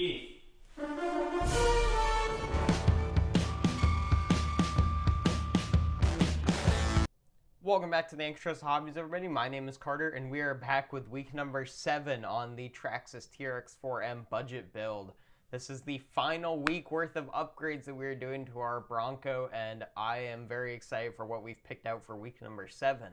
Keith. Welcome back to the Anchorage Hobbies, everybody. My name is Carter, and we are back with week number 7 on the Traxxas TRX-4M budget build. This is the final week worth of upgrades that we're doing to our Bronco, and I am very excited for what we've picked out for week number 7.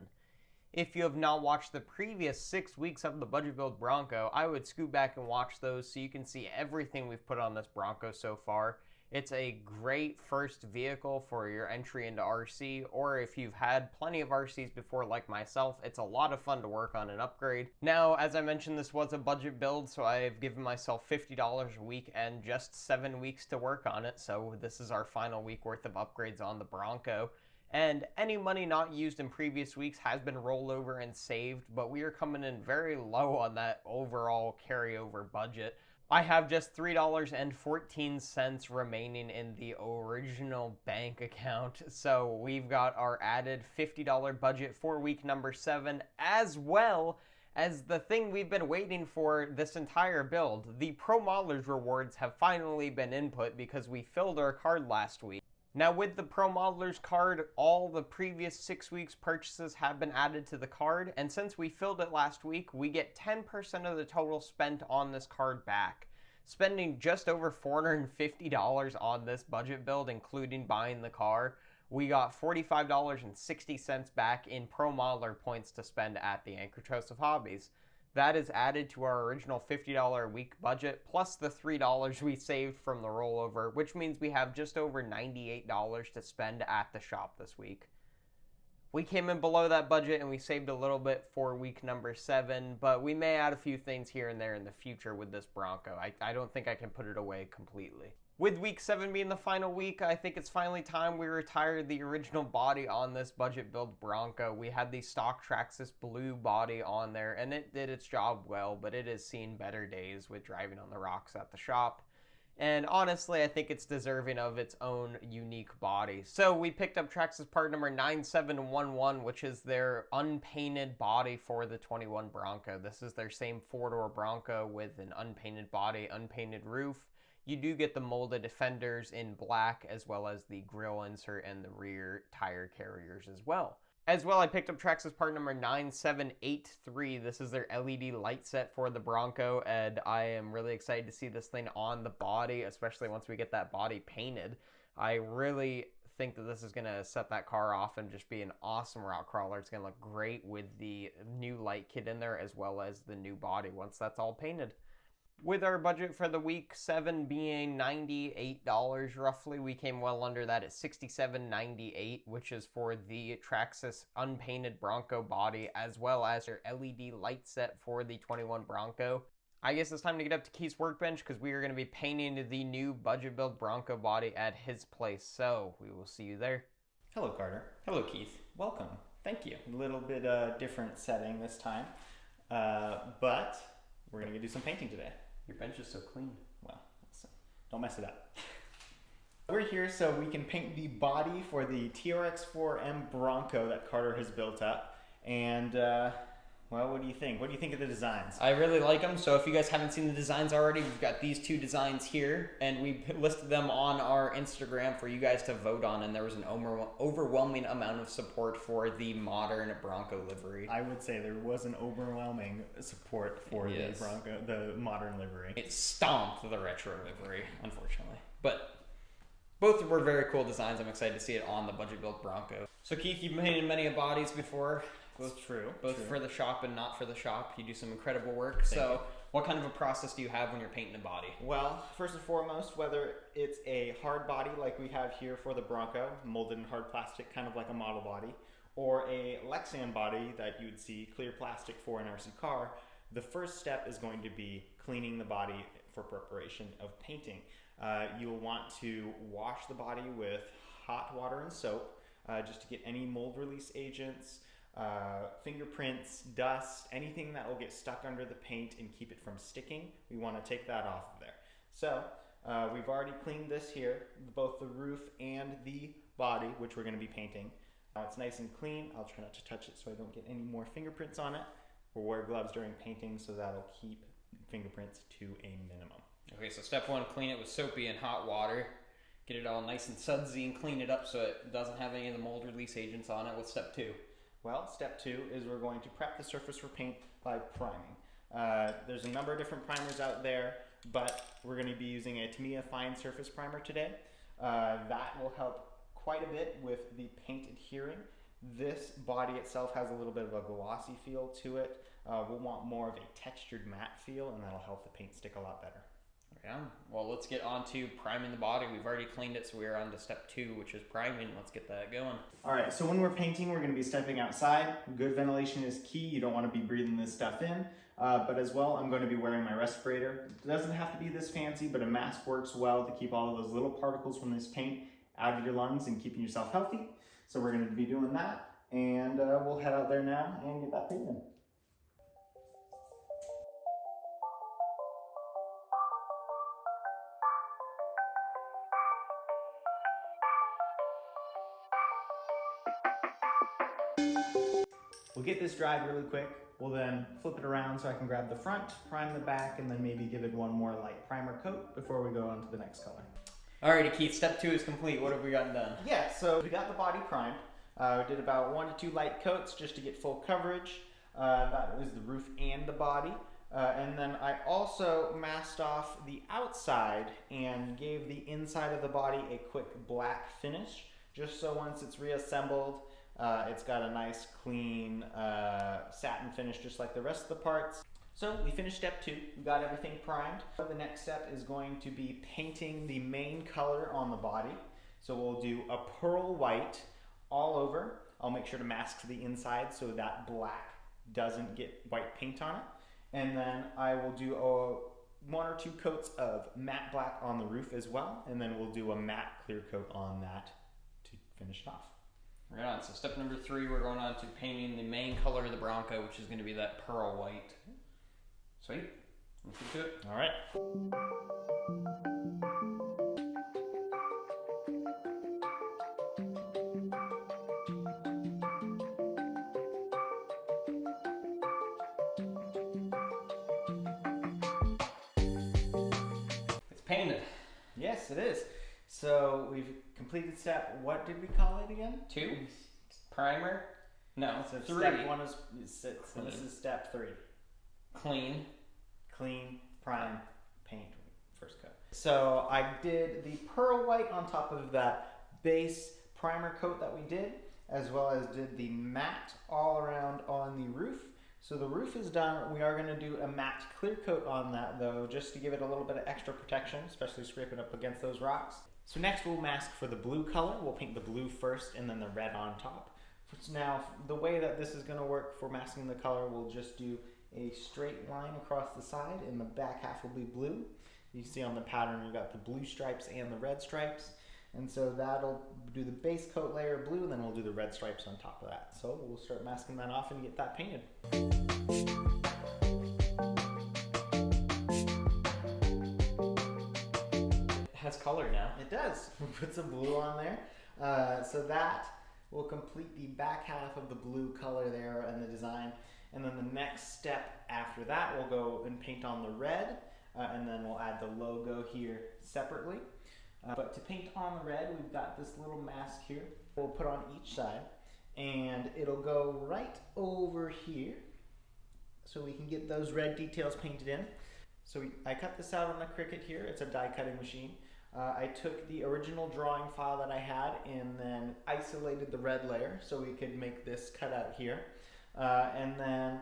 If you have not watched the previous 6 weeks of the budget build Bronco, I would scoot back and watch those so you can see everything we've put on this Bronco so far. It's a great first vehicle for your entry into RC, or if you've had plenty of RCs before like myself, it's a lot of fun to work on and upgrade. Now, as I mentioned, this was a budget build, so I've given myself $50 a week and just 7 weeks to work on it, so this is our final week worth of upgrades on the Bronco. And any money not used in previous weeks has been rolled over and saved, but we are coming in very low on that overall carryover budget. I have just $3.14 remaining in the original bank account, so we've got our added $50 budget for week number 7, as well as the thing we've been waiting for this entire build. The Pro Modelers rewards have finally been input because we filled our card last week. Now with the Pro Modelers card, all the previous 6 weeks purchases have been added to the card, and since we filled it last week, we get 10% of the total spent on this card back. Spending just over $450 on this budget build, including buying the car, we got $45.60 back in Pro Modeler points to spend at the Anchorage of Hobbies. That is added to our original $50 a week budget, plus the $3 we saved from the rollover, which means we have just over $98 to spend at the shop this week. We came in below that budget and we saved a little bit for week number 7, but we may add a few things here and there in the future with this Bronco. I don't think I can put it away completely. With week 7 being the final week, I think it's finally time we retired the original body on this budget build Bronco. We had the stock Traxxas blue body on there, and it did its job well, but it has seen better days with driving on the rocks at the shop. And honestly, I think it's deserving of its own unique body. So we picked up Traxxas part number 9711, which is their unpainted body for the 21 Bronco. This is their same 4-door Bronco with an unpainted body, unpainted roof. You do get the molded fenders in black, as well as the grille insert and the rear tire carriers as well. As well, I picked up Traxxas part number 9783. This is their LED light set for the Bronco, and I am really excited to see this thing on the body, especially once we get that body painted. I really think that this is going to set that car off and just be an awesome rock crawler. It's going to look great with the new light kit in there, as well as the new body once that's all painted. With our budget for the week 7 being $98 roughly, we came well under that at $67.98, which is for the Traxxas unpainted Bronco body, as well as their LED light set for the 21 Bronco. I guess it's time to get up to Keith's workbench because we are going to be painting the new budget build Bronco body at his place, so we will see you there. Hello, Carter. Hello, Keith. Welcome. Thank you. A little bit different setting this time, but we're going to do some painting today. Your bench is so clean. Well, don't mess it up. We're here so we can paint the body for the TRX-4M Bronco that Carter has built up. And, well, what do you think? What do you think of the designs? I really like them. So if you guys haven't seen the designs already, we've got these 2 designs here, and we listed them on our Instagram for you guys to vote on, and there was an overwhelming amount of support for the modern Bronco livery. I would say there was an overwhelming support for the modern livery. It stomped the retro livery, unfortunately. But both were very cool designs. I'm excited to see it on the budget built Bronco. So Keith, you've painted many bodies before. Both true. Both for the shop and not for the shop. You do some incredible work. So what kind of a process do you have when you're painting a body? Well, first and foremost, whether it's a hard body like we have here for the Bronco, molded in hard plastic, kind of like a model body, or a Lexan body that you would see clear plastic for an RC car, the first step is going to be cleaning the body for preparation of painting. You'll want to wash the body with hot water and soap just to get any mold release agents, fingerprints, dust, anything that will get stuck under the paint and keep it from sticking. We want to take that off of there. So we've already cleaned this here, both the roof and the body, which we're going to be painting. Now it's nice and clean. I'll try not to touch it so I don't get any more fingerprints on it. We'll wear gloves during painting so that'll keep fingerprints to a minimum. Okay, so step 1, clean it with soapy and hot water. Get it all nice and sudsy and clean it up so it doesn't have any of the mold release agents on it. What's step 2? Well, step 2 is we're going to prep the surface for paint by priming. There's a number of different primers out there, but we're going to be using a Tamiya Fine Surface Primer today. That will help quite a bit with the paint adhering. This body itself has a little bit of a glossy feel to it. We'll want more of a textured matte feel, and that'll help the paint stick a lot better. Yeah, well, let's get on to priming the body. We've already cleaned it, so we're on to step 2, which is priming. Let's get that going. All right, so when we're painting, we're going to be stepping outside. Good ventilation is key. You don't want to be breathing this stuff in. But as well, I'm going to be wearing my respirator. It doesn't have to be this fancy, but a mask works well to keep all of those little particles from this paint out of your lungs and keeping yourself healthy. So we're going to be doing that, and we'll head out there now and get that painted. We'll get this dried really quick. We'll then flip it around so I can grab the front, prime the back, and then maybe give it one more light primer coat before we go on to the next color. Alrighty, Keith, step 2 is complete. What have we gotten done? Yeah, so we got the body primed. We did about 1 to 2 light coats just to get full coverage. That was the roof and the body. And then I also masked off the outside and gave the inside of the body a quick black finish, just so once it's reassembled, it's got a nice clean satin finish just like the rest of the parts. So we finished step 2, we got everything primed. The next step is going to be painting the main color on the body. So we'll do a pearl white all over. I'll make sure to mask the inside so that black doesn't get white paint on it. And then I will do 1 or 2 coats of matte black on the roof as well. And then we'll do a matte clear coat on that to finish it off. Right on. So step number 3, we're going on to painting the main color of the Bronco, which is going to be that pearl white. Sweet. Let's get to it. All right. It's painted. Yes, it is. So we've completed step, what did we call it again? 2? Primer? No, So 3. step 1 is, so this is step 3. Clean. Clean, prime, paint, first coat. So I did the pearl white on top of that base primer coat that we did, as well as did the matte all around on the roof. So the roof is done. We are going to do a matte clear coat on that though, just to give it a little bit of extra protection, especially scraping up against those rocks. So next we'll mask for the blue color. We'll paint the blue first and then the red on top. So now the way that this is going to work for masking the color, we'll just do a straight line across the side and the back half will be blue. You see on the pattern you've got the blue stripes and the red stripes. And so that'll do the base coat layer of blue, and then we'll do the red stripes on top of that. So we'll start masking that off and get that painted. It has color now. It does. We'll put some blue on there. So that will complete the back half of the blue color there and the design. And then the next step after that, we'll go and paint on the red, and then we'll add the logo here separately. But to paint on the red, we've got this little mask here. We'll put on each side, and it'll go right over here, so we can get those red details painted in. So I cut this out on a Cricut here. It's a die cutting machine. I took the original drawing file that I had and then isolated the red layer so we could make this cutout here. And then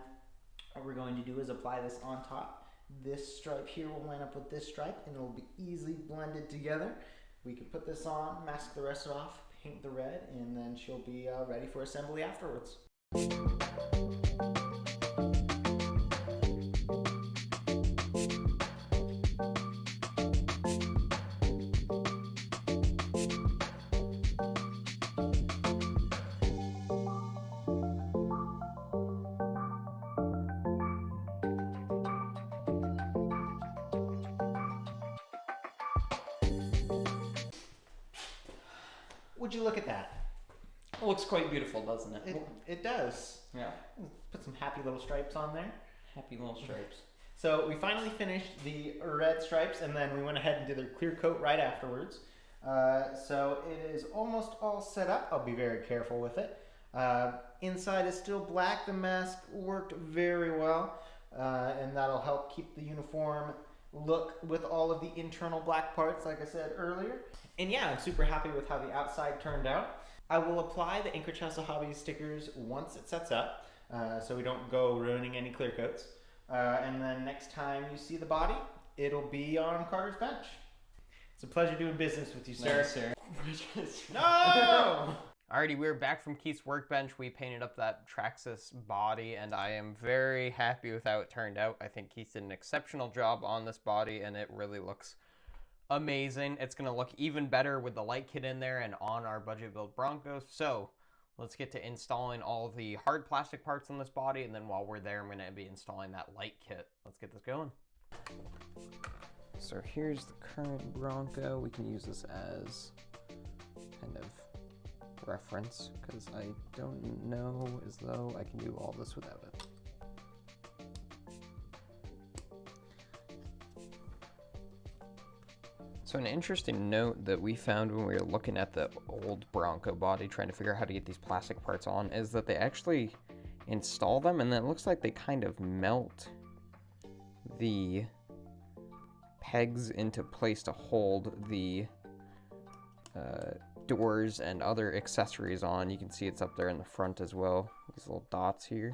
what we're going to do is apply this on top. This stripe here will line up with this stripe and it will be easily blended together. We can put this on, mask the rest off, paint the red, and then she'll be ready for assembly afterwards. Would you look at that? It looks quite beautiful, doesn't it? It does. Yeah. Put some happy little stripes on there. Happy little stripes. So we finally finished the red stripes, and then we went ahead and did a clear coat right afterwards. So it is almost all set up. I'll be very careful with it. Inside is still black. The mask worked very well, and that'll help keep the uniform look with all of the internal black parts, like I said earlier. And yeah, I'm super happy with how the outside turned out. I will apply the Anchorage House of Hobbies stickers once it sets up, so we don't go ruining any clear coats. And then next time you see the body, it'll be on Carter's bench. It's a pleasure doing business with you, sir. Nice, sir. No! Alrighty, we're back from Keith's workbench. We painted up that Traxxas body, and I am very happy with how it turned out. I think Keith did an exceptional job on this body, and it really looks amazing. It's going to look even better with the light kit in there and on our budget build Bronco. So let's get to installing all the hard plastic parts on this body, and then while we're there, I'm going to be installing that light kit. Let's get this going. So here's the current Bronco. We can use this as kind of reference, because I don't know as though I can do all this without it. So an interesting note that we found when we were looking at the old Bronco body, trying to figure out how to get these plastic parts on, is that they actually install them, and then it looks like they kind of melt the pegs into place to hold the doors and other accessories on. You can see it's up there in the front as well, these little dots here.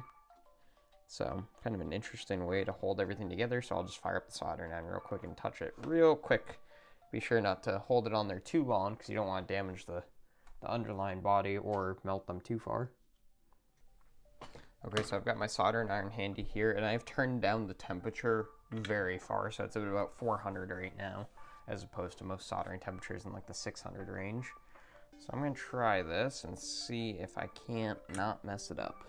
So kind of an interesting way to hold everything together. So I'll just fire up the soldering iron real quick and touch it real quick. Be sure not to hold it on there too long, because you don't want to damage the underlying body or melt them too far. Okay, so I've got my soldering iron handy here, and I've turned down the temperature very far, so it's at about 400 right now, as opposed to most soldering temperatures in like the 600 range. So I'm going to try this and see if I can't not mess it up.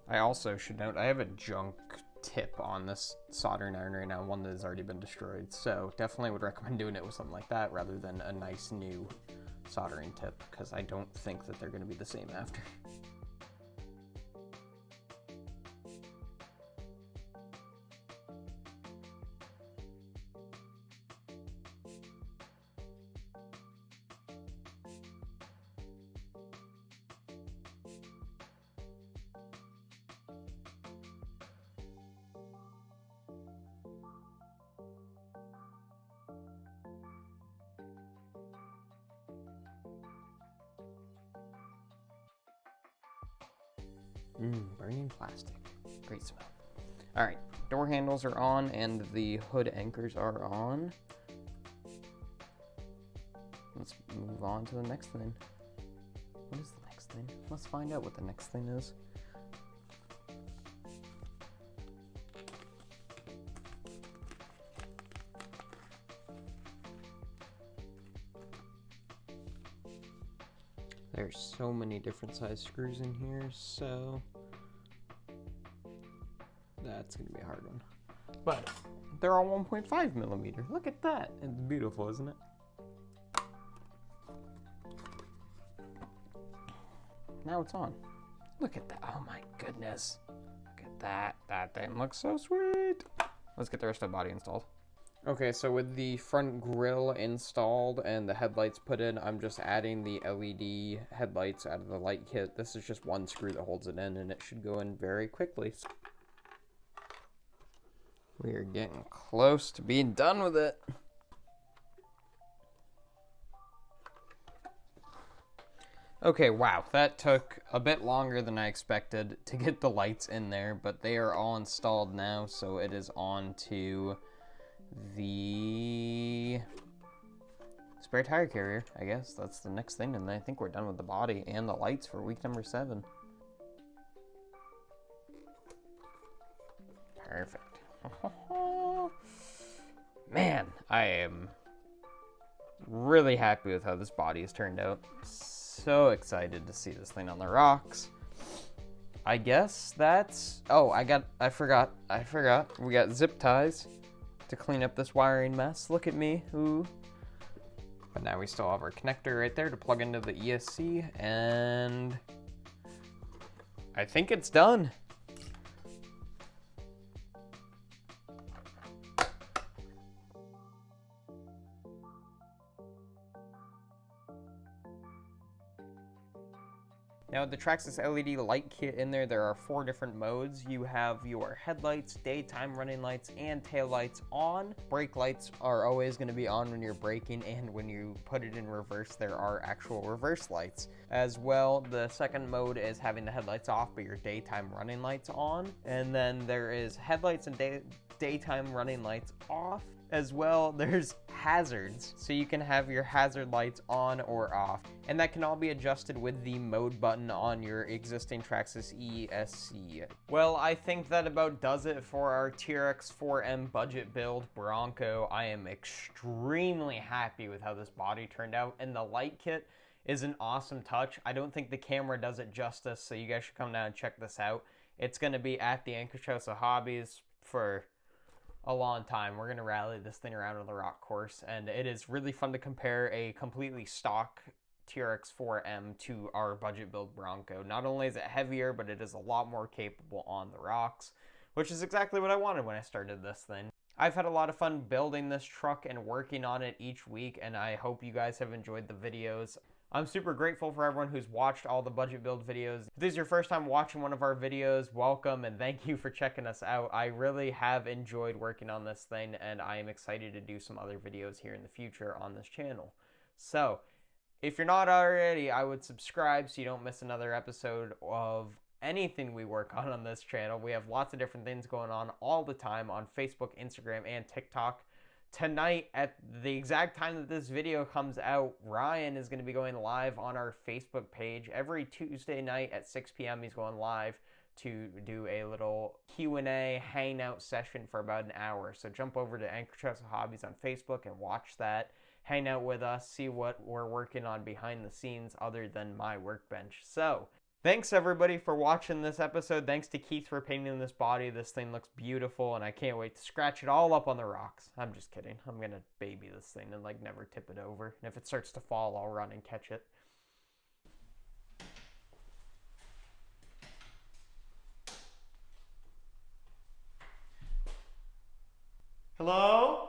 I also should note I have a junk tip on this soldering iron right now, one that has already been destroyed, so definitely would recommend doing it with something like that rather than a nice new soldering tip, because I don't think that they're going to be the same after. Burning plastic. Great smell. Alright, door handles are on and the hood anchors are on. Let's move on to the next thing. What is the next thing? Let's find out what the next thing is. There's so many different size screws in here, so that's gonna be a hard one. But they're all 1.5 millimeter. Look at that. It's beautiful, isn't it? Now it's on. Look at that. Oh my goodness. Look at that. That thing looks so sweet. Let's get the rest of the body installed. Okay, so with the front grille installed and the headlights put in, I'm just adding the LED headlights out of the light kit. This is just one screw that holds it in, and it should go in very quickly. We are getting close to being done with it. Okay, wow, that took a bit longer than I expected to get the lights in there, but they are all installed now, so it is on to the spare tire carrier, I guess. That's the next thing, and then I think we're done with the body and the lights for week number 7. Perfect. Man, I am really happy with how this body has turned out. So excited to see this thing on the rocks. I guess that's... Oh, I forgot. We got zip ties to clean up this wiring mess. Look at me. Ooh, But now we still have our connector right there to plug into the ESC, and I think it's done. Now with the Traxxas LED light kit in there are 4 different modes. You have your headlights, daytime running lights, and tail lights on. Brake lights are always going to be on when you're braking, and when you put it in reverse, there are actual reverse lights. As well, the second mode is having the headlights off, but your daytime running lights on. And then there is headlights and daytime running lights off. As well, there's hazards, so you can have your hazard lights on or off, and that can all be adjusted with the mode button on your existing Traxxas ESC. Well, I think that about does it for our TRX-4M budget build Bronco. I am extremely happy with how this body turned out, and the light kit is an awesome touch. I don't think the camera does it justice, so you guys should come down and check this out. It's going to be at the Anchorage Hobbies for a long time. We're going to rally this thing around on the rock course, and it is really fun to compare a completely stock TRX-4M to our budget build Bronco. Not only is it heavier, but it is a lot more capable on the rocks, which is exactly what I wanted when I started this thing. I've had a lot of fun building this truck and working on it each week, and I hope you guys have enjoyed the videos. I'm super grateful for everyone who's watched all the budget build videos. If this is your first time watching one of our videos, welcome and thank you for checking us out. I really have enjoyed working on this thing, and I am excited to do some other videos here in the future on this channel. So, if you're not already, I would subscribe so you don't miss another episode of anything we work on this channel. We have lots of different things going on all the time on Facebook, Instagram, and TikTok. Tonight, at the exact time that this video comes out, Ryan is going to be going live on our Facebook page. Every Tuesday night at 6 p.m. he's going live to do a little Q&A hangout session for about an hour. So jump over to Anchorage Hobbies on Facebook and watch that. Hang out with us, see what we're working on behind the scenes other than my workbench. So, thanks everybody for watching this episode. Thanks to Keith for painting this body. This thing looks beautiful, and I can't wait to scratch it all up on the rocks. I'm just kidding. I'm going to baby this thing and like never tip it over. And if it starts to fall, I'll run and catch it. Hello?